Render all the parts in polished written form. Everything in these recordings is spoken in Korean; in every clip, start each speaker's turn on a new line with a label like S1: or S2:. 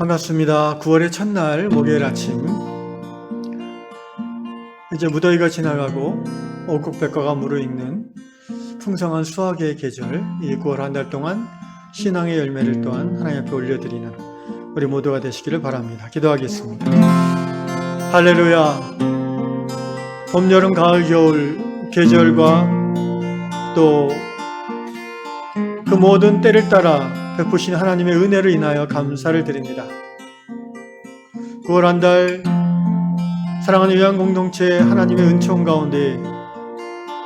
S1: 반갑습니다. 9월의 첫날 목요일 아침, 이제 무더위가 지나가고 오곡백과가 무르익는 풍성한 수확의 계절, 이 9월 한 달 동안 신앙의 열매를 또한 하나님 앞에 올려드리는 우리 모두가 되시기를 바랍니다. 기도하겠습니다. 할렐루야. 봄, 여름, 가을, 겨울 계절과 또 그 모든 때를 따라 베푸신 하나님의 은혜를 인하여 감사를 드립니다. 9월 한 달 사랑하는 요한 공동체 하나님의 은총 가운데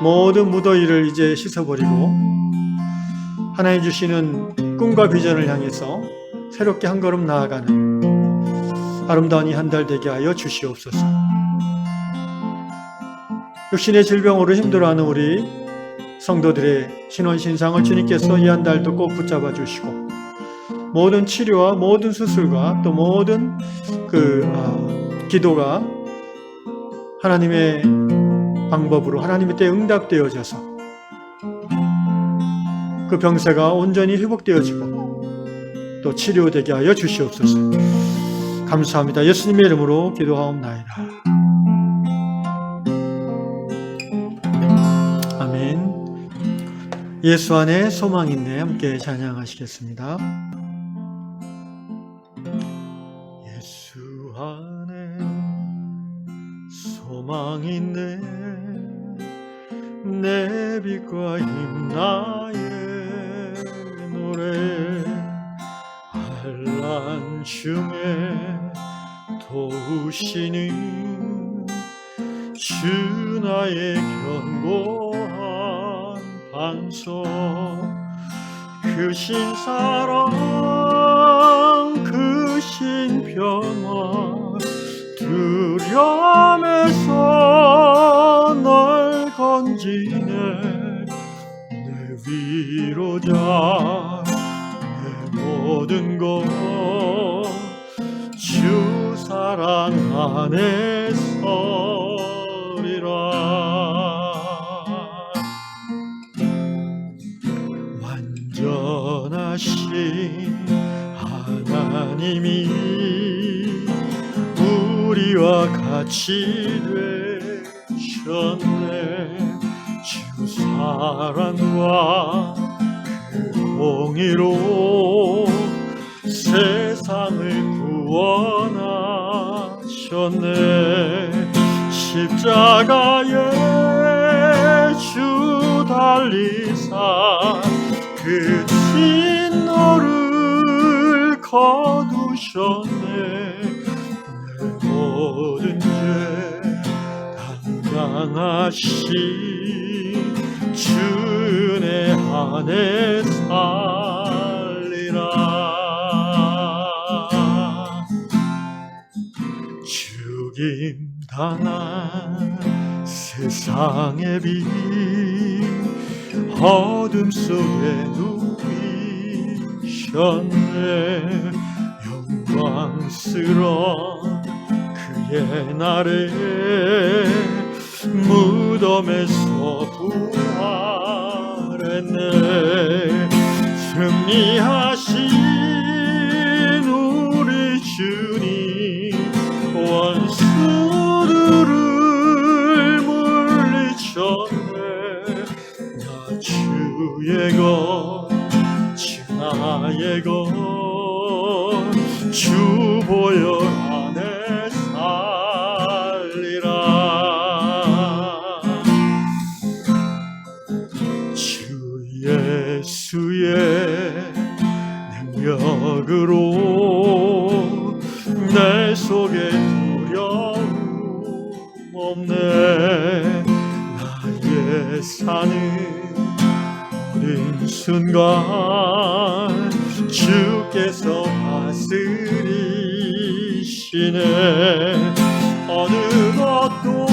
S1: 모든 무더위를 이제 씻어버리고 하나님 주시는 꿈과 비전을 향해서 새롭게 한 걸음 나아가는 아름다운 이 한 달 되게 하여 주시옵소서. 육신의 질병으로 힘들어하는 우리 성도들의 신원신상을 주님께서 이 한 달도 꼭 붙잡아 주시고 모든 치료와 모든 수술과 또 모든 기도가 하나님의 방법으로 하나님의 때에 응답되어져서 그 병세가 온전히 회복되어지고 또 치료되게 하여 주시옵소서. 감사합니다. 예수님의 이름으로 기도하옵나이다. 아멘. 예수 안에 소망이 있네. 함께 찬양하시겠습니다. 예수 안에 소망이 있네. 내 빛과 힘 나의 노래 환난 중에 도우시는 주 나의 견고한 반석 그 신사랑 그 신평화 두려움에서 널 건지네 내 위로자 내 모든 것 주 사랑 안에 서리라. 완전하신 하나님이 우리와 같이 되셨네. 주 사랑과 그 공의로 세상을 구원하셨네. 십자가에 주 달리사 그 진노를 거두셨네. 내 모든 죄 담당하신 주 내 안에 살리라. 죽임 당한 세상의 빛 어둠 속에 누이셨네. 영광스러운 그의 날에 무덤에서 부활했네. 승리하신 우리 주님 원수들을 물리쳤네. 나 주의 것 주 나의 것 주 보혈 안에 살리라. 주 예수의 능력으로 내 속에 두려움 없네. 나의 사는 모든 순간 주께서 다스리시네. 어느 것도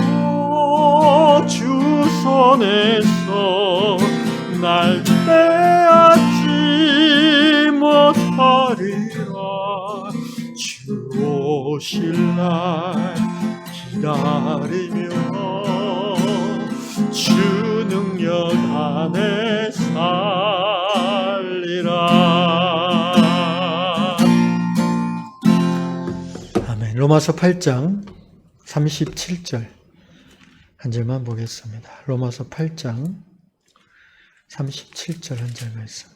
S1: 주 손에서 날 빼앗지 못하리라. 주 오실 날 기다리며 주 능력 안에 살리라. 로마서 8장 37절 한 절만 보겠습니다. 로마서 8장 37절 한 절 말씀.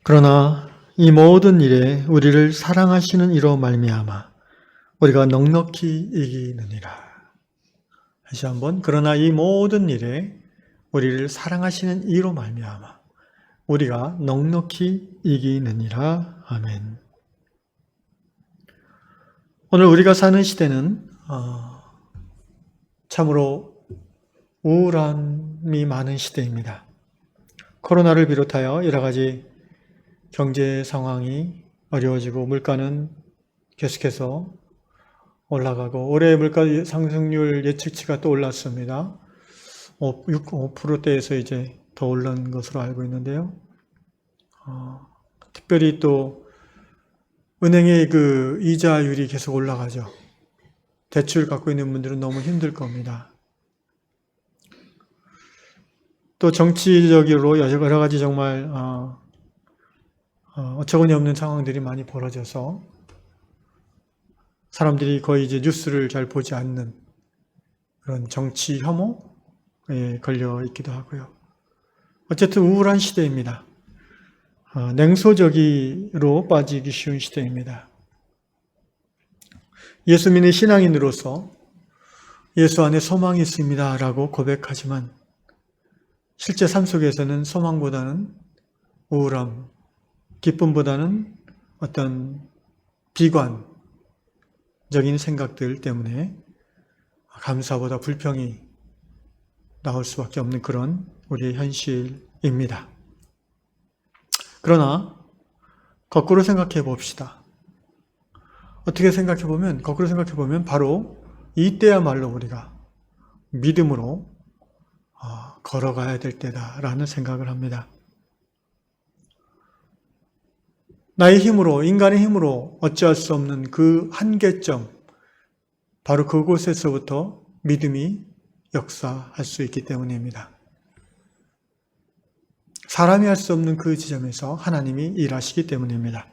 S1: 그러나 이 모든 일에 우리를 사랑하시는 이로 말미암아 우리가 넉넉히 이기느니라. 다시 한번, 그러나 이 모든 일에 우리를 사랑하시는 이로 말미암아 우리가 넉넉히 이기느니라. 아멘. 오늘 우리가 사는 시대는 참으로 우울함이 많은 시대입니다. 코로나를 비롯하여 여러 가지 경제 상황이 어려워지고 물가는 계속해서 올라가고 올해 물가 상승률 예측치가 또 올랐습니다. 5%대에서 이제 더 오른 것으로 알고 있는데요. 특별히 또 은행의 그 이자율이 계속 올라가죠. 대출 갖고 있는 분들은 너무 힘들 겁니다. 또 정치적으로 여러 가지 정말 어처구니 없는 상황들이 많이 벌어져서 사람들이 거의 이제 뉴스를 잘 보지 않는 그런 정치 혐오에 걸려 있기도 하고요. 어쨌든 우울한 시대입니다. 냉소적으로 빠지기 쉬운 시대입니다. 예수 믿는 신앙인으로서 예수 안에 소망이 있습니다 라고 고백하지만 실제 삶 속에서는 소망보다는 우울함, 기쁨보다는 어떤 비관적인 생각들 때문에 감사보다 불평이 나올 수밖에 없는 그런 우리의 현실입니다. 그러나 거꾸로 생각해 봅시다. 어떻게 생각해 보면, 거꾸로 생각해 보면 바로 이때야말로 우리가 믿음으로 걸어가야 될 때다라는 생각을 합니다. 나의 힘으로, 인간의 힘으로 어찌할 수 없는 그 한계점, 바로 그곳에서부터 믿음이 역사할 수 있기 때문입니다. 사람이 할 수 없는 그 지점에서 하나님이 일하시기 때문입니다.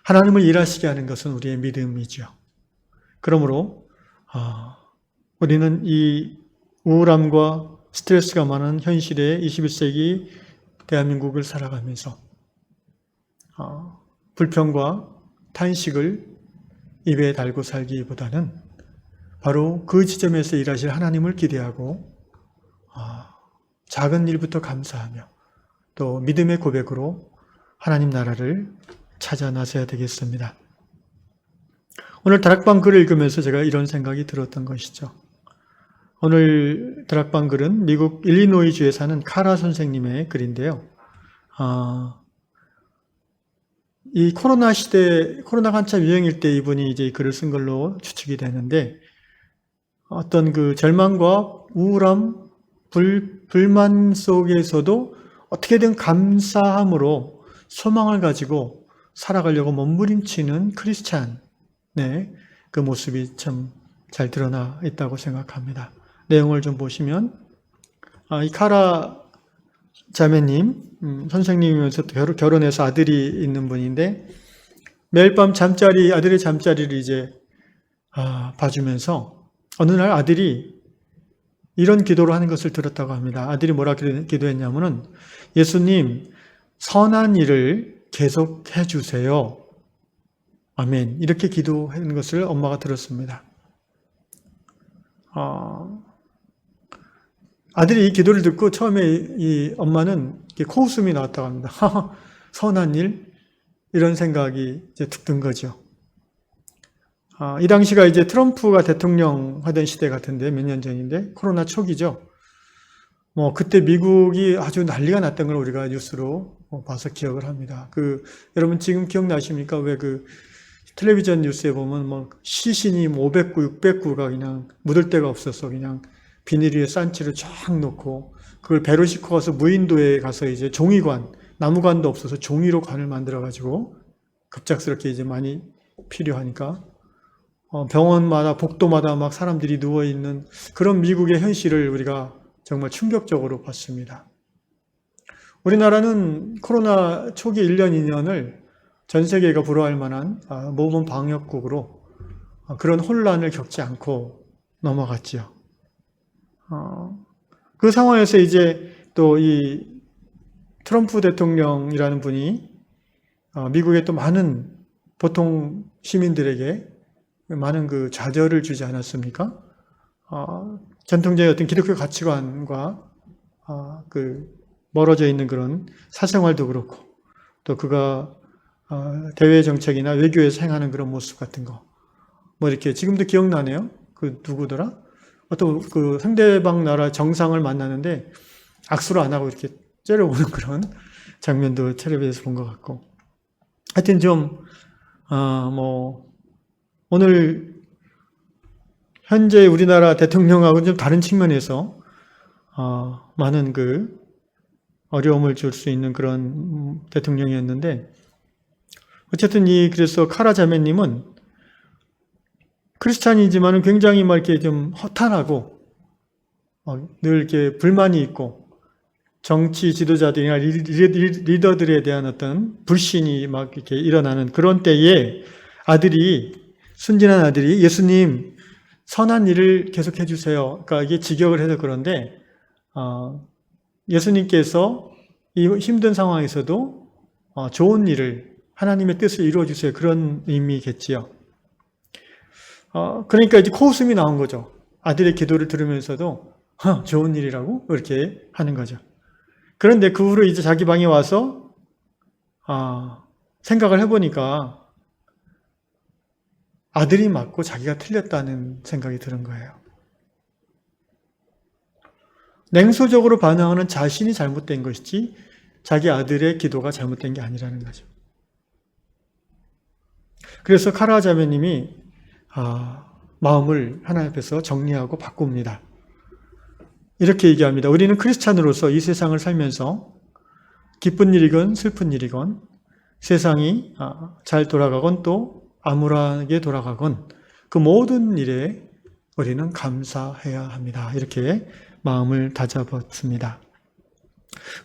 S1: 하나님을 일하시게 하는 것은 우리의 믿음이죠. 그러므로 우리는 이 우울함과 스트레스가 많은 현실의 21세기 대한민국을 살아가면서 불평과 탄식을 입에 달고 살기보다는 바로 그 지점에서 일하실 하나님을 기대하고 작은 일부터 감사하며 또 믿음의 고백으로 하나님 나라를 찾아 나서야 되겠습니다. 오늘 다락방 글을 읽으면서 제가 이런 생각이 들었던 것이죠. 오늘 다락방 글은 미국 일리노이주에 사는 카라 선생님의 글인데요. 이 코로나 시대, 코로나가 한참 유행일 때 이분이 이제 글을 쓴 걸로 추측이 되는데 어떤 그 절망과 우울함, 불만 속에서도 어떻게든 감사함으로 소망을 가지고 살아가려고 몸부림치는 크리스찬의 그 모습이 참 잘 드러나 있다고 생각합니다. 내용을 좀 보시면 이 카라 자매님, 선생님이면서 결혼해서 아들이 있는 분인데 매일 밤 아들의 잠자리를 이제 봐주면서 어느 날 아들이 이런 기도를 하는 것을 들었다고 합니다. 아들이 뭐라 기도했냐면은 예수님, 선한 일을 계속해 주세요. 아멘. 이렇게 기도하는 것을 엄마가 들었습니다. 아들이 이 기도를 듣고 처음에 이 엄마는 코웃음이 나왔다고 합니다. 선한 일? 이런 생각이 이제 든 거죠. 이 당시가 이제 트럼프가 대통령 하던 시대 같은데 몇 년 전인데 코로나 초기죠. 그때 미국이 아주 난리가 났던 걸 우리가 뉴스로 봐서 기억을 합니다. 여러분 지금 기억나십니까? 왜 텔레비전 뉴스에 보면 시신이 500구, 600구가 그냥 묻을 데가 없어서 그냥 비닐 위에 싼 채로 쫙 놓고 그걸 배로 싣고 가서 무인도에 가서 이제 종이관, 나무관도 없어서 종이로 관을 만들어 가지고 급작스럽게 이제 많이 필요하니까 병원마다 복도마다 막 사람들이 누워 있는 그런 미국의 현실을 우리가 정말 충격적으로 봤습니다. 우리나라는 코로나 초기 1년, 2년을 전 세계가 부러워할 만한 모범 방역국으로 그런 혼란을 겪지 않고 넘어갔지요. 그 상황에서 이제 또 이 트럼프 대통령이라는 분이 미국의 또 많은 보통 시민들에게 많은 그 좌절을 주지 않았습니까? 전통적인 어떤 기독교 가치관과 그 멀어져 있는 그런 사생활도 그렇고 또 그가 대외 정책이나 외교에서 행하는 그런 모습 같은 거 뭐 이렇게 지금도 기억나네요. 그 누구더라? 어떤 그 상대방 나라 정상을 만나는데 악수를 안 하고 이렇게 째려보는 그런 장면도 텔레비에서 본 것 같고 하여튼 좀 뭐 오늘 현재 우리나라 대통령하고는 좀 다른 측면에서 많은 그 어려움을 줄 수 있는 그런 대통령이었는데 어쨌든 그래서 카라 자매님은 크리스찬이지만은 굉장히 막 이렇게 좀 허탈하고 늘 이렇게 불만이 있고 정치 지도자들이나 리더들에 대한 어떤 불신이 막 이렇게 일어나는 그런 때에 순진한 아들이 예수님 선한 일을 계속해 주세요. 그러니까 이게 직역을 해서 그런데 예수님께서 이 힘든 상황에서도 좋은 일을 하나님의 뜻을 이루어 주세요. 그런 의미겠지요. 그러니까 이제 코웃음이 나온 거죠. 아들의 기도를 들으면서도 좋은 일이라고 이렇게 하는 거죠. 그런데 그 후로 이제 자기 방에 와서 생각을 해보니까 아들이 맞고 자기가 틀렸다는 생각이 드는 거예요. 냉소적으로 반응하는 자신이 잘못된 것이지 자기 아들의 기도가 잘못된 게 아니라는 거죠. 그래서 카라 자매님이 마음을 하나님 앞에서 정리하고 바꿉니다. 이렇게 얘기합니다. 우리는 크리스찬으로서 이 세상을 살면서 기쁜 일이건 슬픈 일이건 세상이 잘 돌아가건 또 암울하게 돌아가건 그 모든 일에 우리는 감사해야 합니다. 이렇게 마음을 다잡았습니다.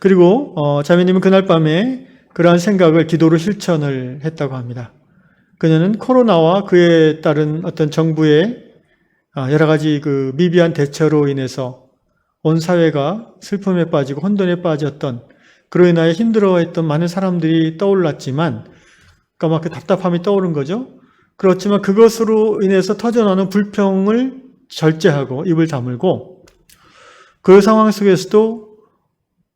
S1: 그리고 자매님은 그날 밤에 그러한 생각을 기도로 실천을 했다고 합니다. 그녀는 코로나와 그에 따른 어떤 정부의 여러 가지 그 미비한 대처로 인해서 온 사회가 슬픔에 빠지고 혼돈에 빠졌던 그로 인하여 힘들어했던 많은 사람들이 떠올랐지만 그러니까 막 그 답답함이 떠오른 거죠. 그렇지만 그것으로 인해서 터져나오는 불평을 절제하고 입을 다물고 그 상황 속에서도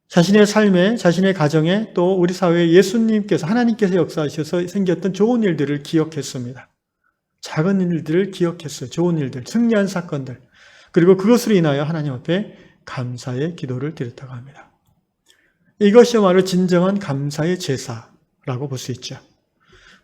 S1: 자신의 삶에, 자신의 가정에 또 우리 사회에 예수님께서 하나님께서 역사하셔서 생겼던 좋은 일들을 기억했습니다. 작은 일들을 기억했어요. 좋은 일들, 승리한 사건들. 그리고 그것으로 인하여 하나님 앞에 감사의 기도를 드렸다고 합니다. 이것이야말로 진정한 감사의 제사라고 볼 수 있죠.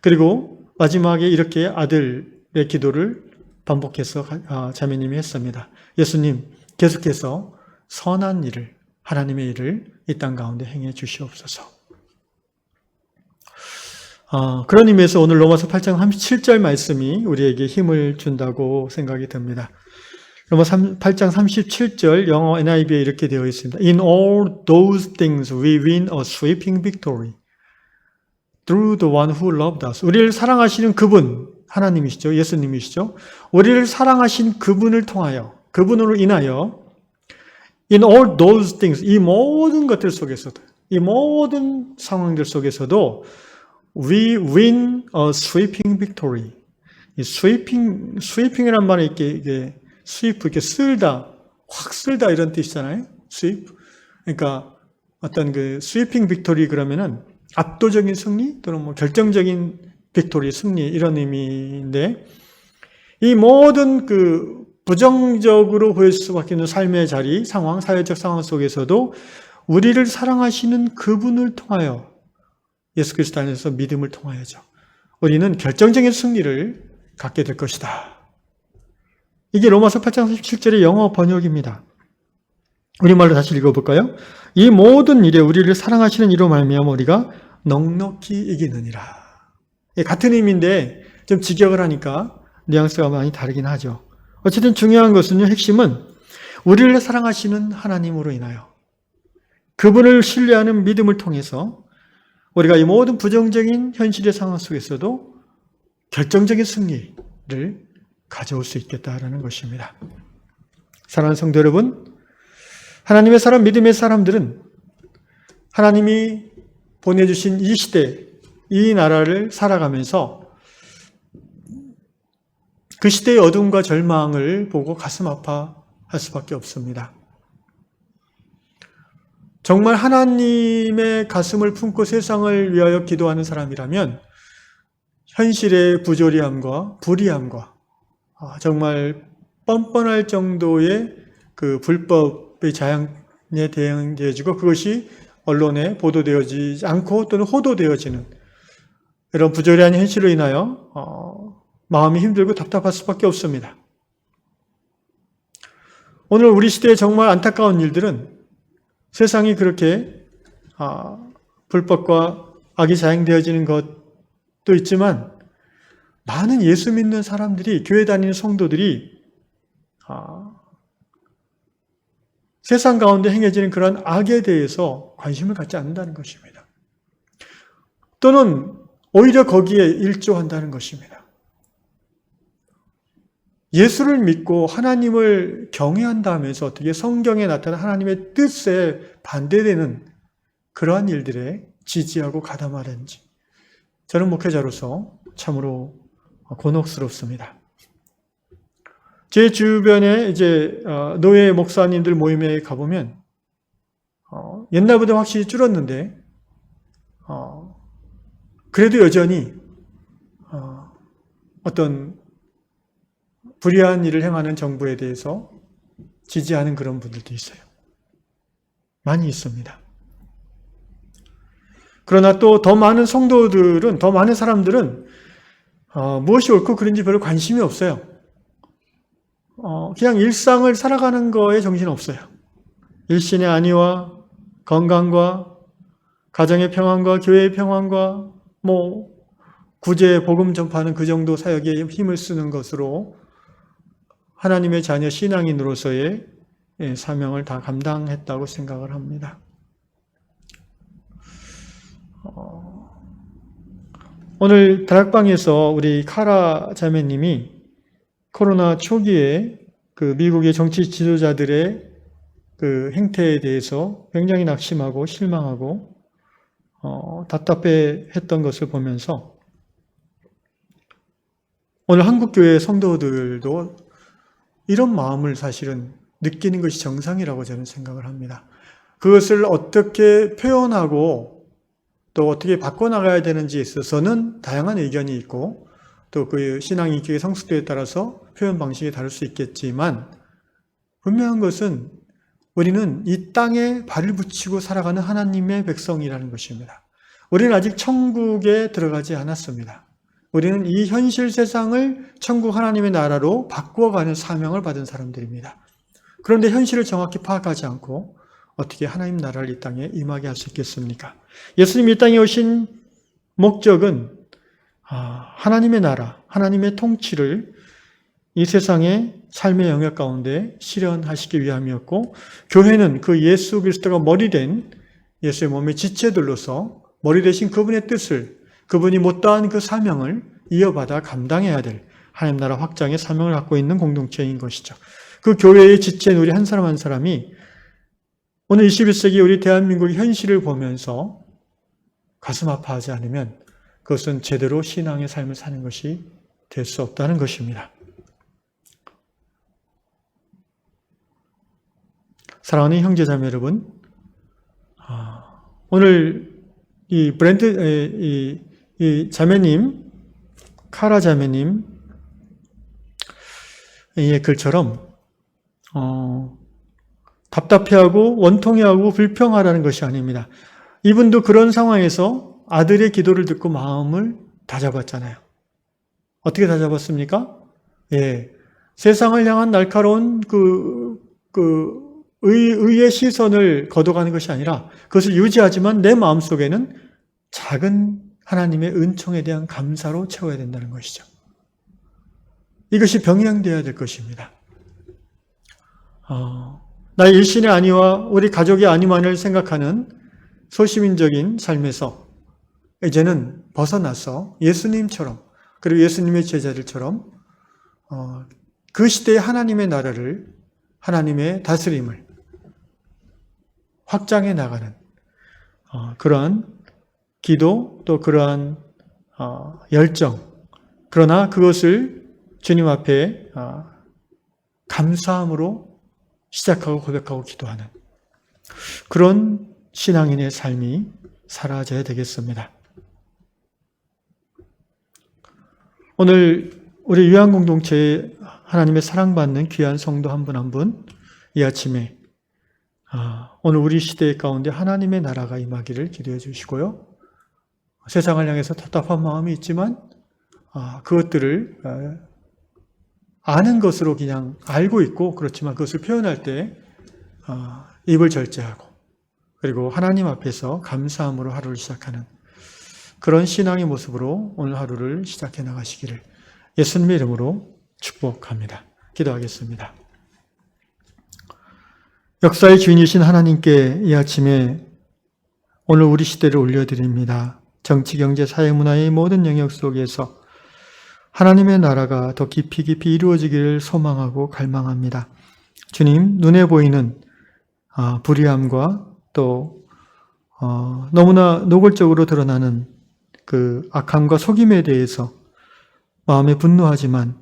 S1: 그리고 마지막에 이렇게 아들의 기도를 반복해서 자매님이 했습니다. 예수님, 계속해서 선한 일을, 하나님의 일을 이 땅 가운데 행해 주시옵소서. 그런 의미에서 오늘 로마서 8장 37절 말씀이 우리에게 힘을 준다고 생각이 듭니다. 로마서 8장 37절 영어 NIV에 이렇게 되어 있습니다. In all those things we win a sweeping victory through the one who loved us. 우리를 사랑하시는 그분, 하나님이시죠. 예수님이시죠. 우리를 사랑하신 그분을 통하여, 그분으로 인하여 In all those things, 이 모든 것들 속에서도, 이 모든 상황들 속에서도 we win a sweeping victory. 이 sweeping이란 말은 이게 sweep, 이렇게 쓸다, 확 쓸다 이런 뜻이잖아요. sweep. 그러니까 어떤 그 sweeping victory 그러면은 압도적인 승리 또는 뭐 결정적인 빅토리, 승리 이런 의미인데 이 모든 그 부정적으로 보일 수밖에 없는 삶의 자리, 상황, 사회적 상황 속에서도 우리를 사랑하시는 그분을 통하여 예수 그리스도 안에서 믿음을 통하여죠. 우리는 결정적인 승리를 갖게 될 것이다. 이게 로마서 8장 37절의 영어 번역입니다. 우리말로 다시 읽어볼까요? 이 모든 일에 우리를 사랑하시는 이로 말미암아 우리가 넉넉히 이기느니라. 같은 의미인데 좀 직역을 하니까 뉘앙스가 많이 다르긴 하죠. 어쨌든 중요한 것은요, 핵심은 우리를 사랑하시는 하나님으로 인하여 그분을 신뢰하는 믿음을 통해서 우리가 이 모든 부정적인 현실의 상황 속에서도 결정적인 승리를 가져올 수 있겠다라는 것입니다. 사랑하는 성도 여러분, 하나님의 사람, 믿음의 사람들은 하나님이 보내주신 이 시대, 이 나라를 살아가면서 그 시대의 어둠과 절망을 보고 가슴 아파할 수밖에 없습니다. 정말 하나님의 가슴을 품고 세상을 위하여 기도하는 사람이라면 현실의 부조리함과 불의함과 정말 뻔뻔할 정도의 그 불법의 자양에 대응되어지고 그것이 언론에 보도되어지지 않고 또는 호도되어지는 이런 부조리한 현실로 인하여 마음이 힘들고 답답할 수밖에 없습니다. 오늘 우리 시대에 정말 안타까운 일들은 세상이 그렇게 불법과 악이 자행되어지는 것도 있지만 많은 예수 믿는 사람들이, 교회 다니는 성도들이 세상 가운데 행해지는 그런 악에 대해서 관심을 갖지 않는다는 것입니다. 또는 오히려 거기에 일조한다는 것입니다. 예수를 믿고 하나님을 경외한다 하면서 어떻게 성경에 나타난 하나님의 뜻에 반대되는 그러한 일들에 지지하고 가담하는지 저는 목회자로서 참으로 곤혹스럽습니다. 제 주변에 이제 노예 목사님들 모임에 가보면 옛날보다 확실히 줄었는데 그래도 여전히 어떤 불의한 일을 행하는 정부에 대해서 지지하는 그런 분들도 있어요. 많이 있습니다. 그러나 또 더 많은 성도들은, 더 많은 사람들은 무엇이 옳고 그른지 별로 관심이 없어요. 그냥 일상을 살아가는 거에 정신 없어요. 일신의 안위와 건강과 가정의 평안과 교회의 평안과 구제 복음 전파하는 그 정도 사역에 힘을 쓰는 것으로 하나님의 자녀 신앙인으로서의 사명을 다 감당했다고 생각을 합니다. 오늘 다락방에서 우리 카라 자매님이 코로나 초기에 그 미국의 정치 지도자들의 그 행태에 대해서 굉장히 낙심하고 실망하고 답답해 했던 것을 보면서 오늘 한국교회 성도들도 이런 마음을 사실은 느끼는 것이 정상이라고 저는 생각을 합니다. 그것을 어떻게 표현하고 또 어떻게 바꿔나가야 되는지에 있어서는 다양한 의견이 있고 또 그 신앙 인격의 성숙도에 따라서 표현 방식이 다를 수 있겠지만 분명한 것은 우리는 이 땅에 발을 붙이고 살아가는 하나님의 백성이라는 것입니다. 우리는 아직 천국에 들어가지 않았습니다. 우리는 이 현실 세상을 천국 하나님의 나라로 바꾸어가는 사명을 받은 사람들입니다. 그런데 현실을 정확히 파악하지 않고 어떻게 하나님 나라를 이 땅에 임하게 할 수 있겠습니까? 예수님이 이 땅에 오신 목적은 하나님의 나라, 하나님의 통치를 이 세상의 삶의 영역 가운데 실현하시기 위함이었고 교회는 그 예수 그리스도가 머리된 예수의 몸의 지체들로서 머리 대신 그분의 뜻을, 그분이 못다한 그 사명을 이어받아 감당해야 될 하나님 나라 확장의 사명을 갖고 있는 공동체인 것이죠. 그 교회의 지체인 우리 한 사람 한 사람이 오늘 21세기 우리 대한민국의 현실을 보면서 가슴 아파하지 않으면 그것은 제대로 신앙의 삶을 사는 것이 될 수 없다는 것입니다. 사랑하는 형제자매 여러분, 오늘 이 자매님, 카라 자매님 의 글처럼 답답해하고 원통해하고 불평하라는 것이 아닙니다. 이분도 그런 상황에서 아들의 기도를 듣고 마음을 다잡았잖아요. 어떻게 다잡았습니까? 세상을 향한 날카로운 의의 시선을 걷어가는 것이 아니라 그것을 유지하지만 내 마음속에는 작은 하나님의 은총에 대한 감사로 채워야 된다는 것이죠. 이것이 병행되어야 될 것입니다. 나의 일신의 안위와 우리 가족의 안위만을 생각하는 소시민적인 삶에서 이제는 벗어나서 예수님처럼 그리고 예수님의 제자들처럼 그 시대의 하나님의 나라를, 하나님의 다스림을 확장해 나가는 그러한 기도, 또 그러한 열정, 그러나 그것을 주님 앞에 감사함으로 시작하고 고백하고 기도하는 그런 신앙인의 삶이 살아져야 되겠습니다. 오늘 우리 유한공동체에 하나님의 사랑받는 귀한 성도 한 분 한 분 이 아침에 오늘 우리 시대 가운데 하나님의 나라가 임하기를 기도해 주시고요. 세상을 향해서 답답한 마음이 있지만 그것들을 아는 것으로 그냥 알고 있고, 그렇지만 그것을 표현할 때 입을 절제하고, 그리고 하나님 앞에서 감사함으로 하루를 시작하는 그런 신앙의 모습으로 오늘 하루를 시작해 나가시기를 예수님의 이름으로 축복합니다. 기도하겠습니다. 역사의 주인이신 하나님께 이 아침에 오늘 우리 시대를 올려드립니다. 정치, 경제, 사회, 문화의 모든 영역 속에서 하나님의 나라가 더 깊이 깊이 이루어지기를 소망하고 갈망합니다. 주님, 눈에 보이는 불의함과 또 너무나 노골적으로 드러나는 그 악함과 속임에 대해서 마음에 분노하지만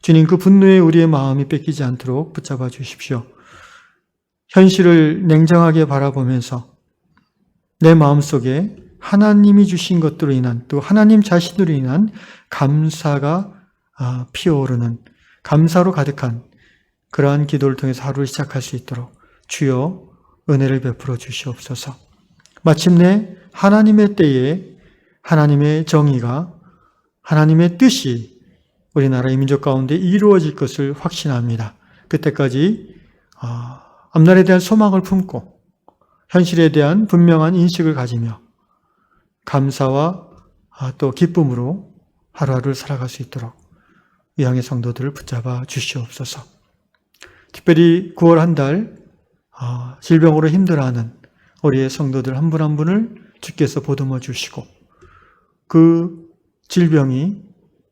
S1: 주님, 그 분노에 우리의 마음이 뺏기지 않도록 붙잡아 주십시오. 현실을 냉정하게 바라보면서 내 마음속에 하나님이 주신 것들로 인한, 또 하나님 자신으로 인한 감사가 피어오르는, 감사로 가득한 그러한 기도를 통해서 하루를 시작할 수 있도록 주여 은혜를 베풀어 주시옵소서. 마침내 하나님의 때에 하나님의 정의가, 하나님의 뜻이 우리나라의 민족 가운데 이루어질 것을 확신합니다. 그때까지 앞날에 대한 소망을 품고 현실에 대한 분명한 인식을 가지며 감사와 또 기쁨으로 하루하루를 살아갈 수 있도록 위항의 성도들을 붙잡아 주시옵소서. 특별히 9월 한 달 질병으로 힘들어하는 우리의 성도들 한 분 한 분을 주께서 보듬어 주시고 그 질병이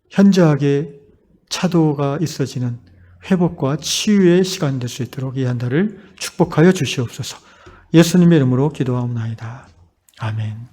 S1: 현저하게 차도가 있어지는 회복과 치유의 시간 될 수 있도록 이 한 달을 축복하여 주시옵소서. 예수님의 이름으로 기도하옵나이다. 아멘.